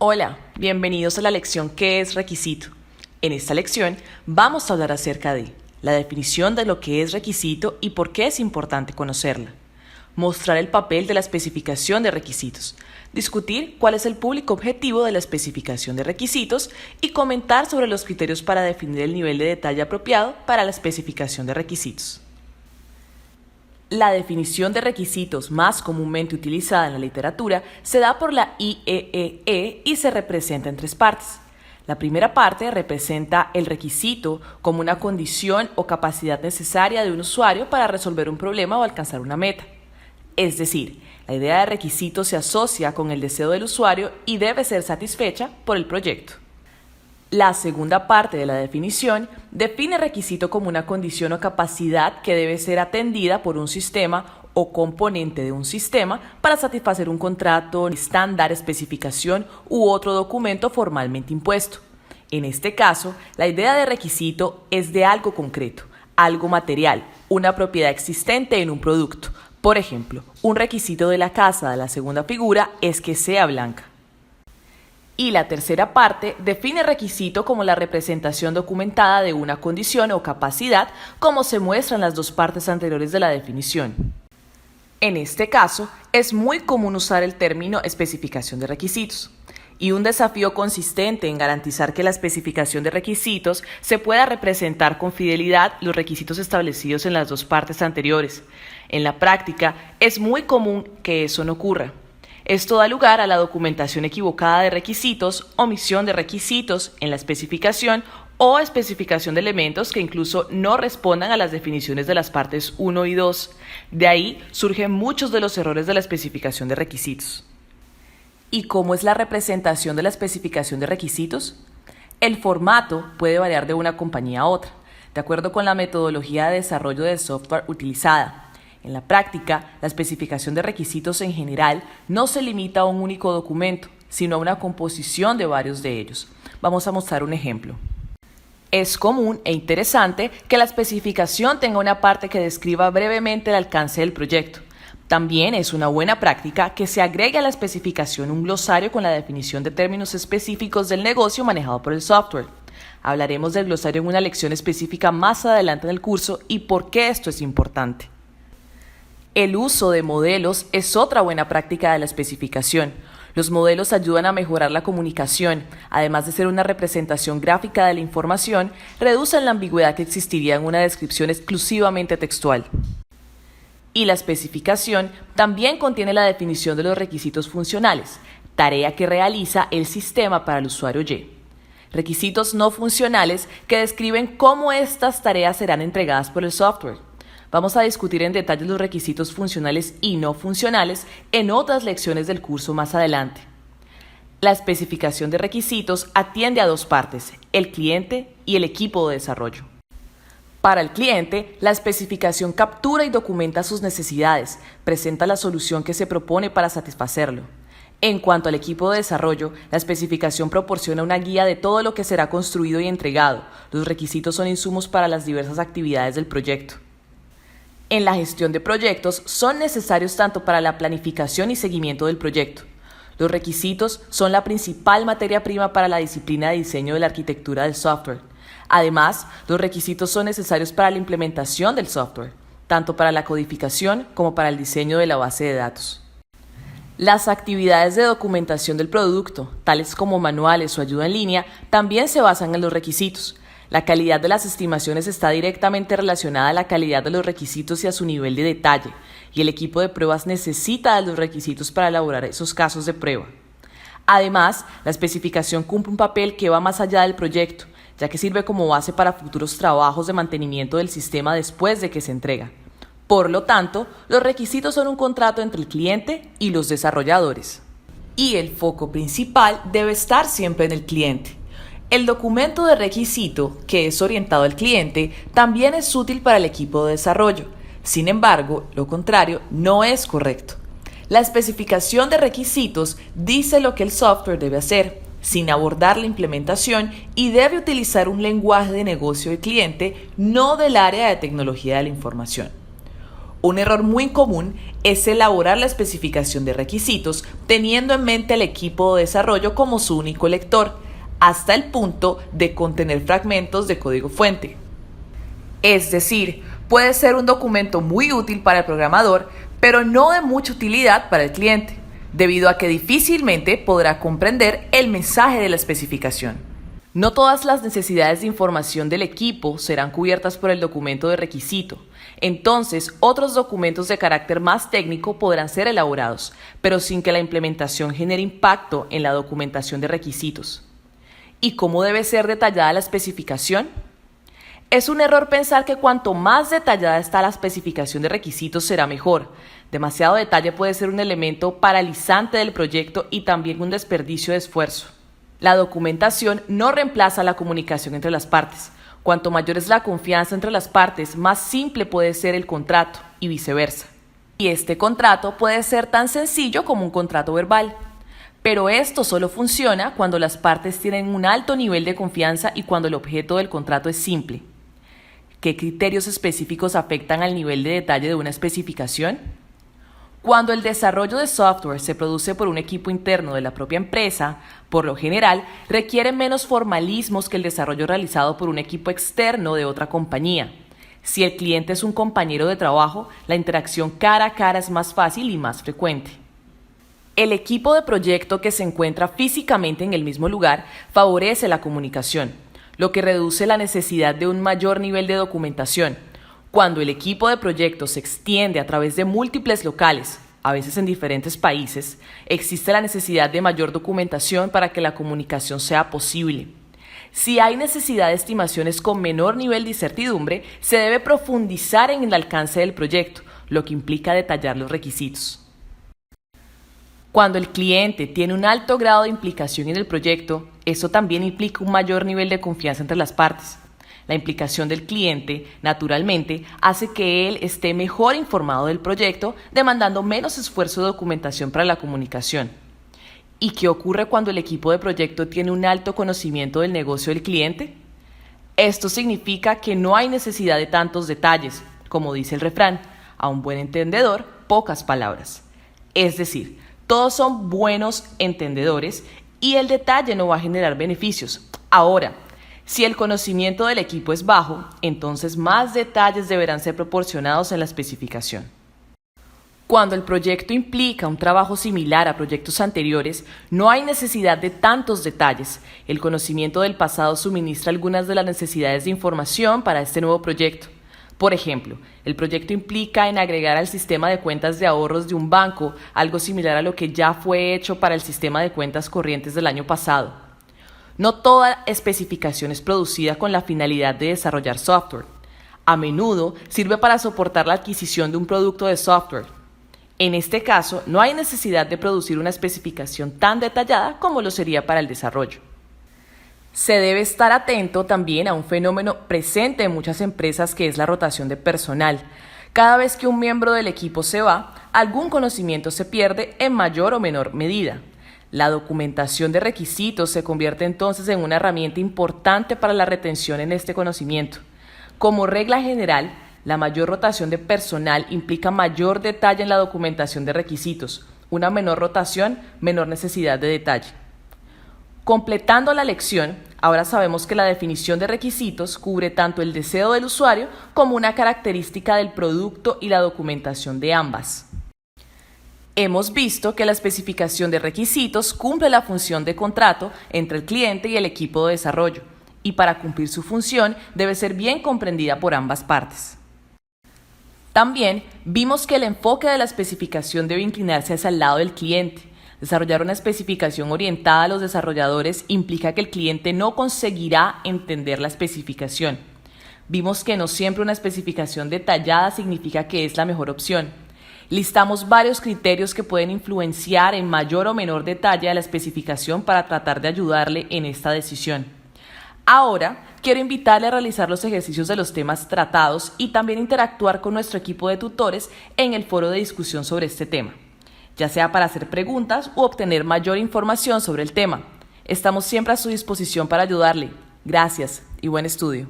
Hola, bienvenidos a la lección ¿Qué es requisito? En esta lección vamos a hablar acerca de la definición de lo que es requisito y por qué es importante conocerla, mostrar el papel de la especificación de requisitos, discutir cuál es el público objetivo de la especificación de requisitos y comentar sobre los criterios para definir el nivel de detalle apropiado para la especificación de requisitos. La definición de requisitos más comúnmente utilizada en la literatura se da por la IEEE y se representa en tres partes. La primera parte representa el requisito como una condición o capacidad necesaria de un usuario para resolver un problema o alcanzar una meta. Es decir, la idea de requisito se asocia con el deseo del usuario y debe ser satisfecha por el proyecto. La segunda parte de la definición define requisito como una condición o capacidad que debe ser atendida por un sistema o componente de un sistema para satisfacer un contrato, estándar, especificación u otro documento formalmente impuesto. En este caso, la idea de requisito es de algo concreto, algo material, una propiedad existente en un producto. Por ejemplo, un requisito de la casa de la segunda figura es que sea blanca. Y la tercera parte define requisito como la representación documentada de una condición o capacidad, como se muestra en las dos partes anteriores de la definición. En este caso, es muy común usar el término especificación de requisitos, y un desafío consistente en garantizar que la especificación de requisitos se pueda representar con fidelidad los requisitos establecidos en las dos partes anteriores. En la práctica, es muy común que eso no ocurra. Esto da lugar a la documentación equivocada de requisitos, omisión de requisitos en la especificación o especificación de elementos que incluso no respondan a las definiciones de las partes 1 y 2. De ahí surgen muchos de los errores de la especificación de requisitos. ¿Y cómo es la representación de la especificación de requisitos? El formato puede variar de una compañía a otra, de acuerdo con la metodología de desarrollo de software utilizada. En la práctica, la especificación de requisitos en general no se limita a un único documento, sino a una composición de varios de ellos. Vamos a mostrar un ejemplo. Es común e interesante que la especificación tenga una parte que describa brevemente el alcance del proyecto. También es una buena práctica que se agregue a la especificación un glosario con la definición de términos específicos del negocio manejado por el software. Hablaremos del glosario en una lección específica más adelante en el curso y por qué esto es importante. El uso de modelos es otra buena práctica de la especificación. Los modelos ayudan a mejorar la comunicación, además de ser una representación gráfica de la información, reducen la ambigüedad que existiría en una descripción exclusivamente textual. Y la especificación también contiene la definición de los requisitos funcionales, tarea que realiza el sistema para el usuario Y. Requisitos no funcionales que describen cómo estas tareas serán entregadas por el software. Vamos a discutir en detalle los requisitos funcionales y no funcionales en otras lecciones del curso más adelante. La especificación de requisitos atiende a dos partes, el cliente y el equipo de desarrollo. Para el cliente, la especificación captura y documenta sus necesidades, presenta la solución que se propone para satisfacerlo. En cuanto al equipo de desarrollo, la especificación proporciona una guía de todo lo que será construido y entregado. Los requisitos son insumos para las diversas actividades del proyecto. En la gestión de proyectos son necesarios tanto para la planificación y seguimiento del proyecto. Los requisitos son la principal materia prima para la disciplina de diseño de la arquitectura del software. Además, los requisitos son necesarios para la implementación del software, tanto para la codificación como para el diseño de la base de datos. Las actividades de documentación del producto, tales como manuales o ayuda en línea, también se basan en los requisitos. La calidad de las estimaciones está directamente relacionada a la calidad de los requisitos y a su nivel de detalle, y el equipo de pruebas necesita de los requisitos para elaborar esos casos de prueba. Además, la especificación cumple un papel que va más allá del proyecto, ya que sirve como base para futuros trabajos de mantenimiento del sistema después de que se entrega. Por lo tanto, los requisitos son un contrato entre el cliente y los desarrolladores. Y el foco principal debe estar siempre en el cliente. El documento de requisito, que es orientado al cliente, también es útil para el equipo de desarrollo. Sin embargo, lo contrario no es correcto. La especificación de requisitos dice lo que el software debe hacer, sin abordar la implementación, y debe utilizar un lenguaje de negocio del cliente, no del área de tecnología de la información. Un error muy común es elaborar la especificación de requisitos teniendo en mente al equipo de desarrollo como su único lector, hasta el punto de contener fragmentos de código fuente. Es decir, puede ser un documento muy útil para el programador, pero no de mucha utilidad para el cliente, debido a que difícilmente podrá comprender el mensaje de la especificación. No todas las necesidades de información del equipo serán cubiertas por el documento de requisito. Entonces, otros documentos de carácter más técnico podrán ser elaborados, pero sin que la implementación genere impacto en la documentación de requisitos. ¿Y cómo debe ser detallada la especificación? Es un error pensar que cuanto más detallada está la especificación de requisitos será mejor. Demasiado detalle puede ser un elemento paralizante del proyecto y también un desperdicio de esfuerzo. La documentación no reemplaza la comunicación entre las partes. Cuanto mayor es la confianza entre las partes, más simple puede ser el contrato y viceversa. Y este contrato puede ser tan sencillo como un contrato verbal. Pero esto solo funciona cuando las partes tienen un alto nivel de confianza y cuando el objeto del contrato es simple. ¿Qué criterios específicos afectan al nivel de detalle de una especificación? Cuando el desarrollo de software se produce por un equipo interno de la propia empresa, por lo general requiere menos formalismos que el desarrollo realizado por un equipo externo de otra compañía. Si el cliente es un compañero de trabajo, la interacción cara a cara es más fácil y más frecuente. El equipo de proyecto que se encuentra físicamente en el mismo lugar favorece la comunicación, lo que reduce la necesidad de un mayor nivel de documentación. Cuando el equipo de proyecto se extiende a través de múltiples locales, a veces en diferentes países, existe la necesidad de mayor documentación para que la comunicación sea posible. Si hay necesidad de estimaciones con menor nivel de incertidumbre, se debe profundizar en el alcance del proyecto, lo que implica detallar los requisitos. Cuando el cliente tiene un alto grado de implicación en el proyecto, eso también implica un mayor nivel de confianza entre las partes. La implicación del cliente, naturalmente, hace que él esté mejor informado del proyecto, demandando menos esfuerzo de documentación para la comunicación. ¿Y qué ocurre cuando el equipo de proyecto tiene un alto conocimiento del negocio del cliente? Esto significa que no hay necesidad de tantos detalles, como dice el refrán, a un buen entendedor, pocas palabras. Es decir, todos son buenos entendedores y el detalle no va a generar beneficios. Ahora, si el conocimiento del equipo es bajo, entonces más detalles deberán ser proporcionados en la especificación. Cuando el proyecto implica un trabajo similar a proyectos anteriores, no hay necesidad de tantos detalles. El conocimiento del pasado suministra algunas de las necesidades de información para este nuevo proyecto. Por ejemplo, el proyecto implica en agregar al sistema de cuentas de ahorros de un banco algo similar a lo que ya fue hecho para el sistema de cuentas corrientes del año pasado. No toda especificación es producida con la finalidad de desarrollar software. A menudo sirve para soportar la adquisición de un producto de software. En este caso, no hay necesidad de producir una especificación tan detallada como lo sería para el desarrollo. Se debe estar atento también a un fenómeno presente en muchas empresas que es la rotación de personal. Cada vez que un miembro del equipo se va, algún conocimiento se pierde en mayor o menor medida. La documentación de requisitos se convierte entonces en una herramienta importante para la retención en este conocimiento. Como regla general, la mayor rotación de personal implica mayor detalle en la documentación de requisitos. Una menor rotación, menor necesidad de detalle. Completando la lección, ahora sabemos que la definición de requisitos cubre tanto el deseo del usuario como una característica del producto y la documentación de ambas. Hemos visto que la especificación de requisitos cumple la función de contrato entre el cliente y el equipo de desarrollo, y para cumplir su función debe ser bien comprendida por ambas partes. También vimos que el enfoque de la especificación debe inclinarse hacia el lado del cliente. Desarrollar una especificación orientada a los desarrolladores implica que el cliente no conseguirá entender la especificación. Vimos que no siempre una especificación detallada significa que es la mejor opción. Listamos varios criterios que pueden influenciar en mayor o menor detalle a la especificación para tratar de ayudarle en esta decisión. Ahora, quiero invitarle a realizar los ejercicios de los temas tratados y también interactuar con nuestro equipo de tutores en el foro de discusión sobre este tema, ya sea para hacer preguntas u obtener mayor información sobre el tema. Estamos siempre a su disposición para ayudarle. Gracias y buen estudio.